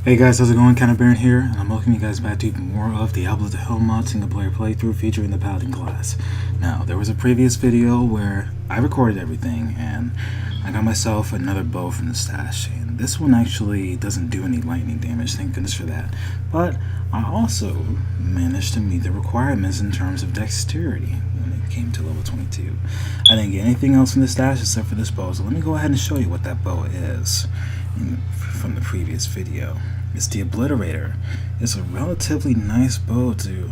Hey guys, how's it going? CounterBaron here, and I'm welcoming you guys back to even more of Diablo the Hell mod single player playthrough featuring the Paladin Class. Now, there was a previous video where I recorded everything, and I got myself another bow from the stash, and this one actually doesn't do any lightning damage, thank goodness for that. But I also managed to meet the requirements in terms of dexterity when it came to level 22. I didn't get anything else from the stash except for this bow, so let me go ahead and show you what that bow is from the previous video. It's the Obliterator. It's a relatively nice bow to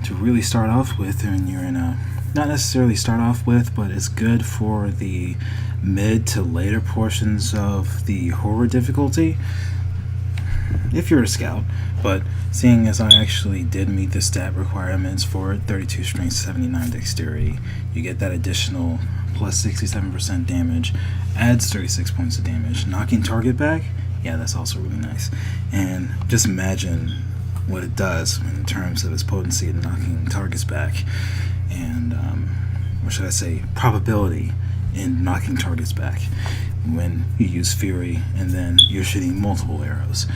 really start off with when you're in a, not necessarily start off with, but it's good for the mid to later portions of the horror difficulty if you're a scout. But seeing as I actually did meet the stat requirements for it, 32 strength, 79 dexterity, you get that additional plus 67% damage, adds 36 points of damage, knocking target back. Yeah, that's also really nice. And just imagine what it does in terms of its potency in knocking targets back, and what should I say, probability in knocking targets back when you use Fury and then you're shooting multiple arrows.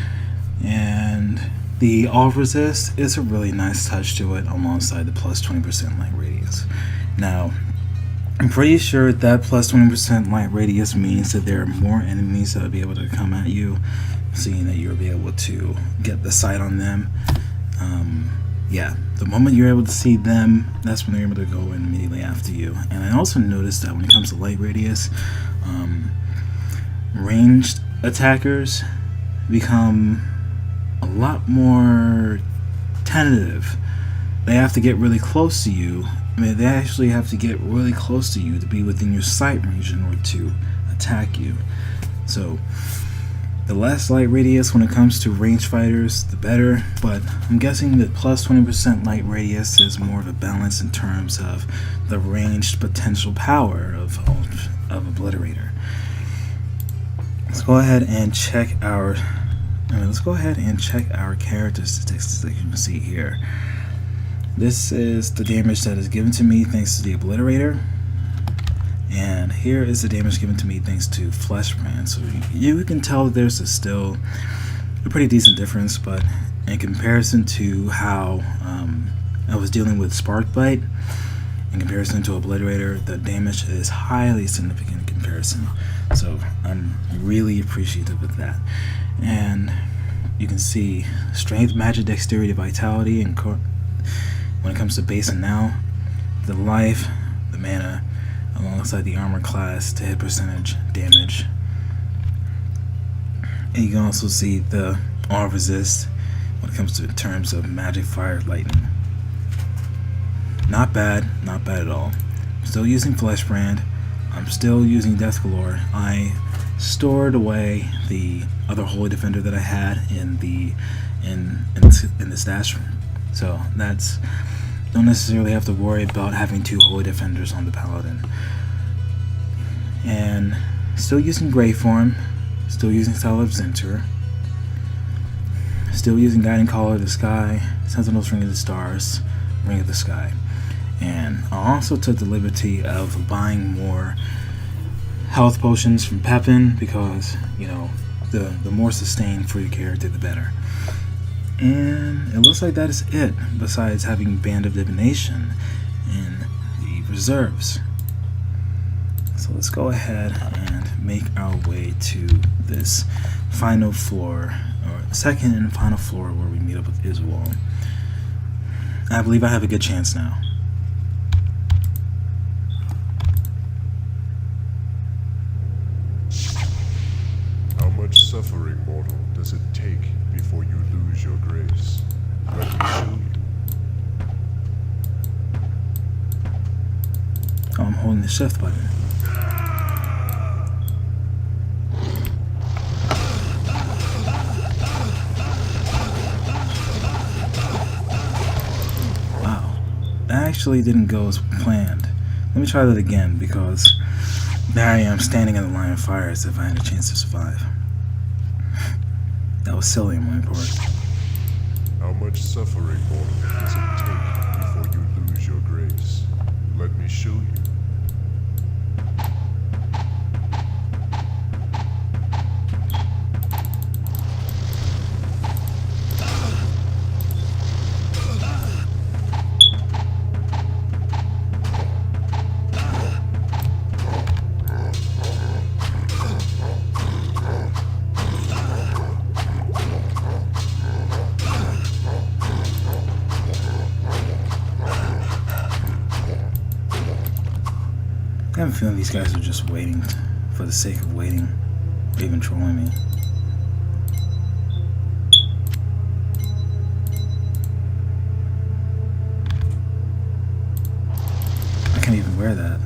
And the all resist is a really nice touch to it alongside the plus 20% light radius. Now, I'm pretty sure that plus 20% light radius means that there are more enemies that will be able to come at you, seeing that you'll be able to get the sight on them. Yeah, the moment you're able to see them, that's when they're able to go in immediately after you. And I also noticed that when it comes to light radius, ranged attackers become a lot more tentative. They have to get really close to you. They actually have to get really close to you to be within your sight range in order to attack you. So the less light radius when it comes to ranged fighters, the better, but I'm guessing that plus 20% light radius is more of a balance in terms of the ranged potential power of Obliterator. Let's go ahead and check our character statistics that you can see here. This is the damage that is given to me thanks to the Obliterator, and here is the damage given to me thanks to Fleshbrand. So you can tell that there's still a pretty decent difference, but in comparison to how I was dealing with Sparkbite, in comparison to Obliterator, the damage is highly significant in comparison. So I'm really appreciative of that. And you can see strength, magic, dexterity, vitality, and when it comes to base and now, the life, the mana, alongside the armor class to hit percentage damage. And you can also see the all resist when it comes to terms of magic, fire, lightning. Not bad at all. I'm still using Fleshbrand. I'm still using Death Galore. I stored away the other Holy Defender that I had in the stash room. So that's, don't necessarily have to worry about having two Holy Defenders on the Paladin. And still using Grey Form, still using Style of Zinter, still using Guiding Caller of the Sky, Sentinel's Ring of the Stars, Ring of the Sky. And I also took the liberty of buying more health potions from Pepin because, you know, the more sustain for your character, the better. And it looks like that is it, besides having Band of Divination in the reserves. So let's go ahead and make our way to this final floor, or second and final floor, where we meet up with Iswal. I believe I have a good chance now. How much suffering, mortal, does it take before you lose your grace? Let me show you. Oh, I'm holding the shift button. Wow, that actually didn't go as planned. Let me try that again, because there I am standing in the line of fire as if I had a chance to survive. That was silly on my part. How much suffering, mortal, does it take before you lose your grace? Let me show you. feeling these guys are just waiting for the sake of waiting, or even trolling me. I can't even wear that.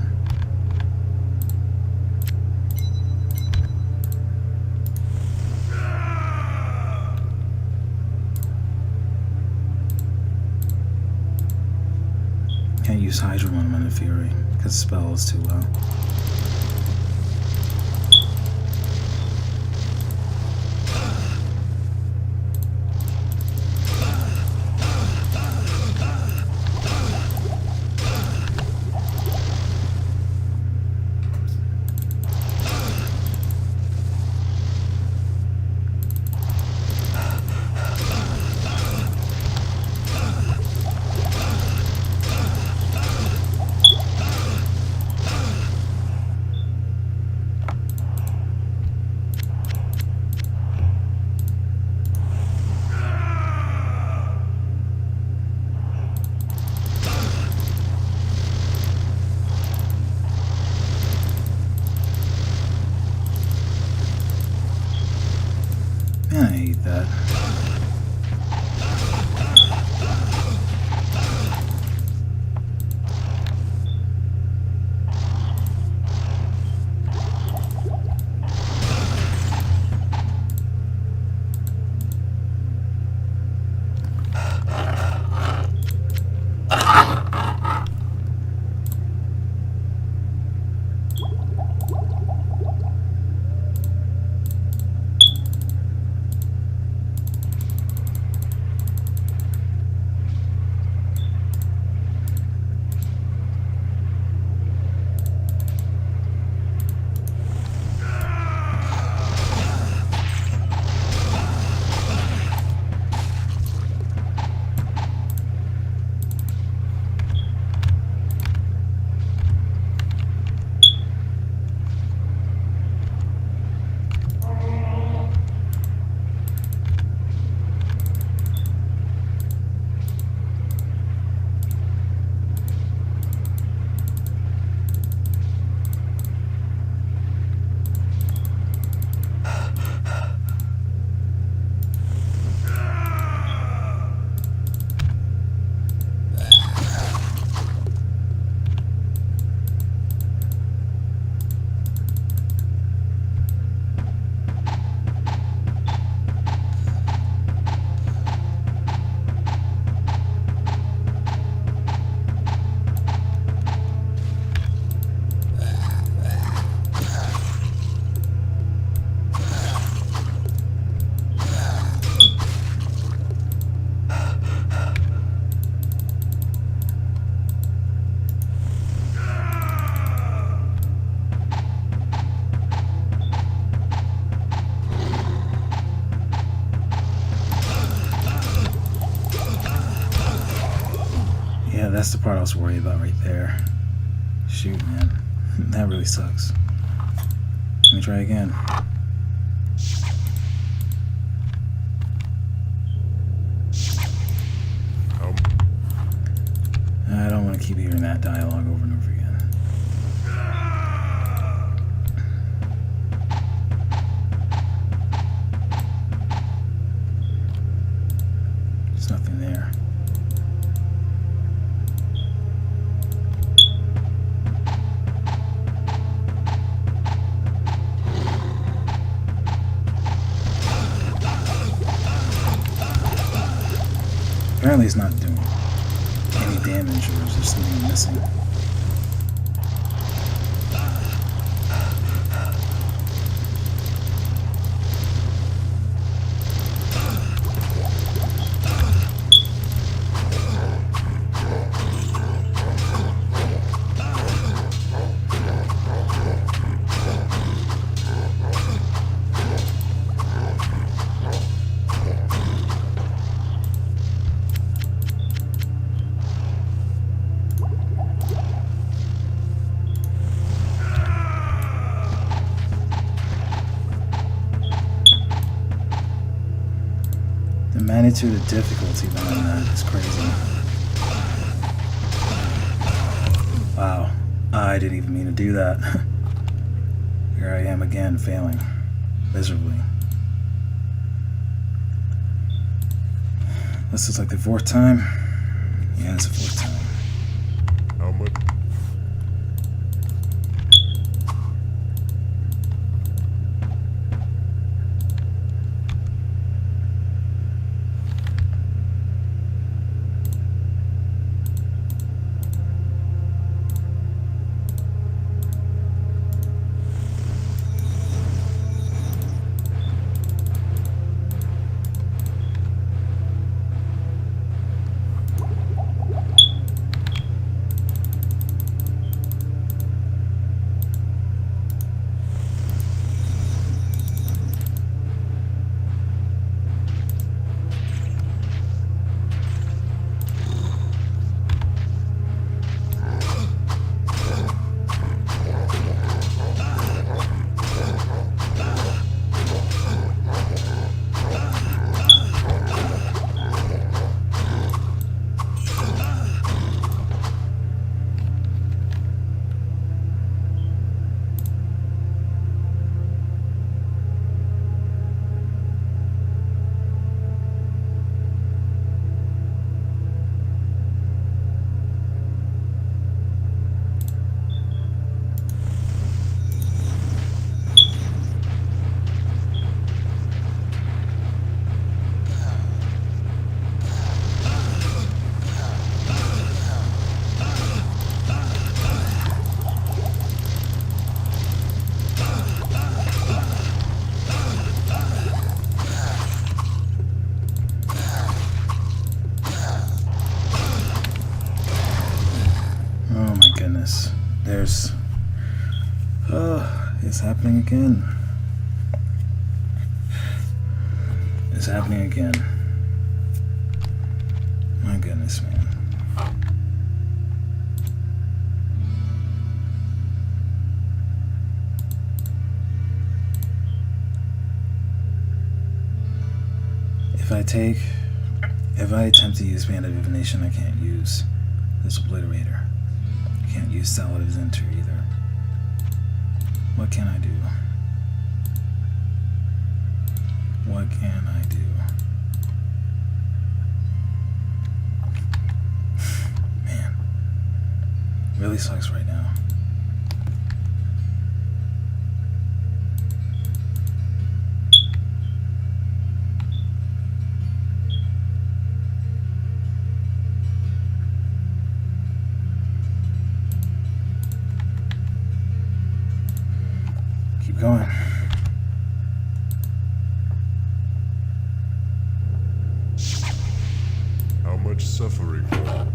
Can't use Hydra when I'm in a Fury, because the spell is too low. Man, I hate that. Yeah, that's the part I was worried about right there. Shoot, man. That really sucks. Let me try again. I don't want to keep hearing that dialogue over and over again. There's nothing there. Apparently it's not doing any damage, or is there something missing? The magnitude of difficulty behind that is crazy. Wow. I didn't even mean to do that. Here I am again, failing miserably. This is like the 4th time. Yeah, it's the 4th time. How much? There's... it's happening again. It's happening again. My goodness, man. If I attempt to use Band of Divination, I can't use this Obliterator. I can't use Salad of Enter either. What can I do? What can I do? Man. Really sucks right now. Keep going. How much suffering does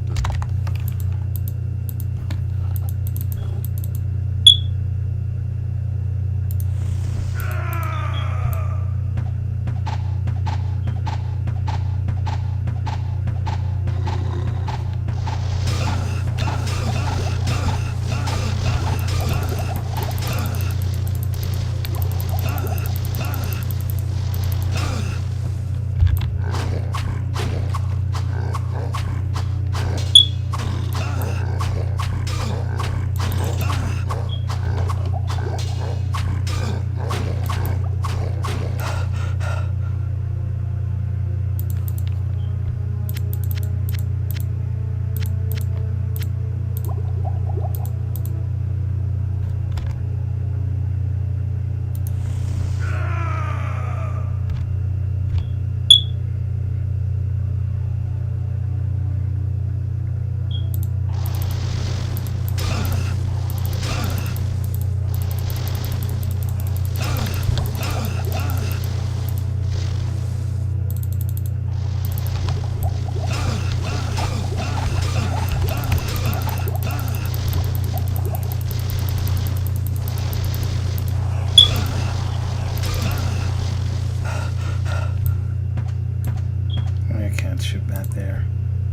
shoot that there.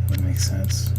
Would make sense.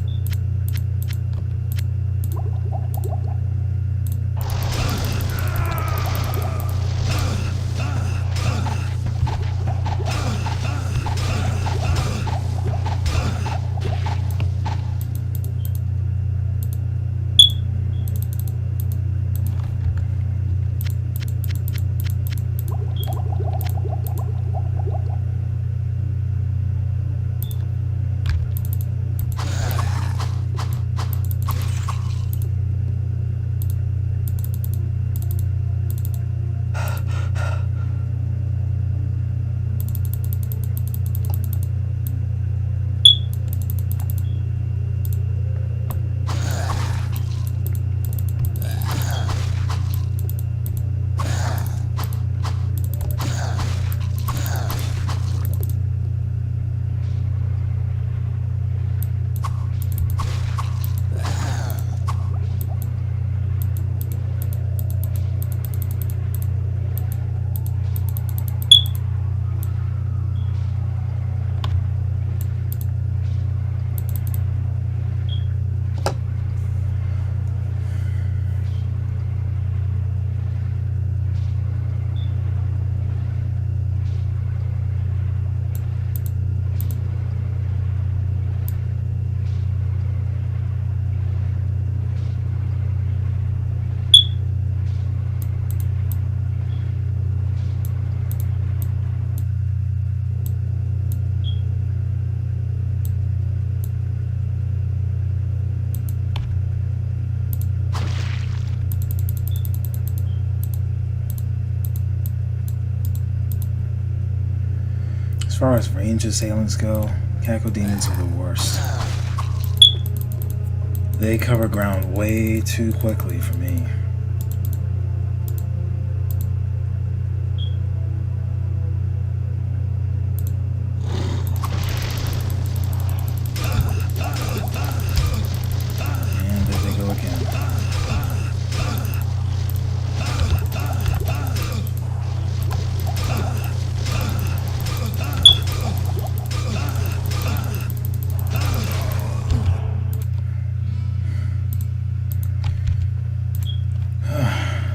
far as ranged assailants go, Cackle Demons are the worst. They cover ground way too quickly for me. And there they go again.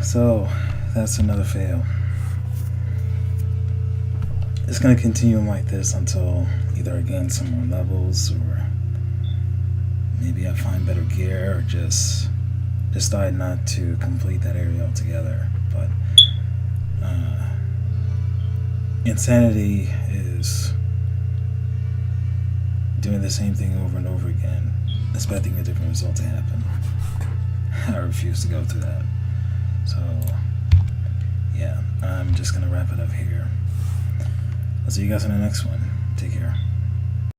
So, that's another fail. It's going to continue like this until either I gain some more levels, or maybe I find better gear, or just decide not to complete that area altogether. But insanity is doing the same thing over and over again, expecting a different result to happen. I refuse to go through that. So, yeah, I'm just going to wrap it up here. I'll see you guys in the next one. Take care.